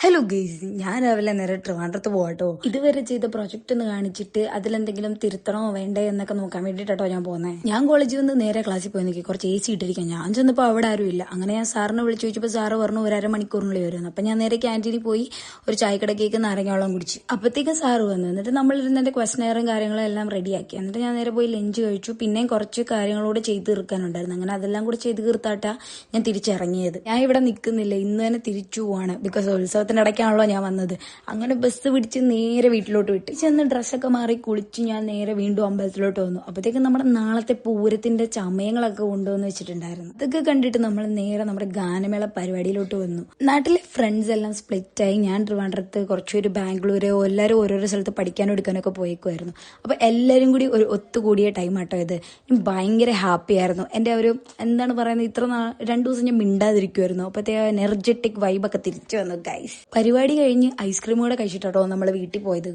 Hello guys, ഞാൻ രാവിലെ നേരെ ട്രിവാൻഡ്രത്ത് പോകട്ടോ. ഇതുവരെ ചെയ്ത പ്രൊജക്ട് ഒന്ന് കാണിച്ചിട്ട് അതിലെന്തെങ്കിലും തിരുത്തണോ വേണ്ടേ എന്നൊക്കെ നോക്കാൻ വേണ്ടിയിട്ടോ ഞാൻ പോകുന്നത്. ഞാൻ കോളേജിൽ നിന്ന് നേരെ ക്ലാസ്സിൽ പോയി നിൽക്കി, കുറച്ച് AC ഇട്ടിരിക്കാം. ഞാൻ ചെന്നപ്പോൾ അവിടെ ആരും ഇല്ല. അങ്ങനെ ഞാൻ സാറിനെ വിളിച്ചു ചോദിച്ചപ്പോൾ സാറ് പറഞ്ഞു ഒരു അരമണിക്കൂറിനുള്ളിൽ വരുന്നു. അപ്പം ഞാൻ നേരെ ക്യാൻറ്റീനിൽ പോയി ഒരു ചായക്കടക്കേക്ക് നാരങ്ങാവെള്ളം കുടിച്ചു. അപ്പോഴത്തേക്കും സാറ് വന്നു. എന്നിട്ട് നമ്മളിരുന്ന് എൻ്റെ ക്വസ്റ്റനെയറും കാര്യങ്ങളും എല്ലാം റെഡിയാക്കി. എന്നിട്ട് ഞാൻ നേരെ പോയി ലഞ്ച് കഴിച്ചു. പിന്നെയും കുറച്ച് കാര്യങ്ങളോട് ചെയ്ത് തീർക്കാനുണ്ടായിരുന്നു. അങ്ങനെ അതെല്ലാം കൂടെ ചെയ്ത് തീർത്താട്ടാ ഞാൻ തിരിച്ചിറങ്ങിയത്. ഞാൻ ഇവിടെ നിൽക്കുന്നില്ല, ഇന്ന് തന്നെ തിരിച്ചു പോവാണ്. ബിക്കോസ് ഉത്സവത്തിന്റെ ഇടയ്ക്കാണല്ലോ ഞാൻ വന്നത്. അങ്ങനെ ബസ് പിടിച്ച് നേരെ വീട്ടിലോട്ട് വിട്ട് ചെന്ന് ഡ്രസ്സൊക്കെ മാറി കുളിച്ച് ഞാൻ നേരെ വീണ്ടും അമ്പലത്തിലോട്ട് വന്നു. അപ്പോഴത്തേക്കും നമ്മുടെ നാളത്തെ പൂരത്തിന്റെ ചമയങ്ങളൊക്കെ കൊണ്ടുവന്ന് വെച്ചിട്ടുണ്ടായിരുന്നു. ഇതൊക്കെ കണ്ടിട്ട് നമ്മൾ നേരെ നമ്മുടെ ഗാനമേള പരിപാടിയിലോട്ട് വന്നു. നാട്ടിലെ ഫ്രണ്ട്സ് എല്ലാം സ്പ്ലിറ്റായി. ഞാൻ ട്രിവാൻഡ്രത്ത്, കുറച്ചുപേര് ബാംഗ്ലൂര്, എല്ലാവരും ഓരോരോ സ്ഥലത്ത് പഠിക്കാനും എടുക്കാനൊക്കെ പോയേക്കുമായിരുന്നു. അപ്പോൾ എല്ലാവരും കൂടി ഒരു ഒത്തുകൂടിയ ടൈം ആട്ടോ ഇത്. ഞാൻ ഭയങ്കര ഹാപ്പി ആയിരുന്നു. എൻ്റെ ഒരു എന്താണ് പറയുന്നത്, 2 ദിവസം ഞാൻ മിണ്ടാതിരിക്കുമായിരുന്നു. അപ്പോഴത്തെ എനർജറ്റിക് വൈബൊക്കെ തിരിച്ചു വന്നു ഗൈസ്. പരിപാടി കഴിഞ്ഞ് ഐസ്ക്രീം കൂടെ കഴിച്ചിട്ടോ നമ്മൾ വീട്ടിൽ പോയത്.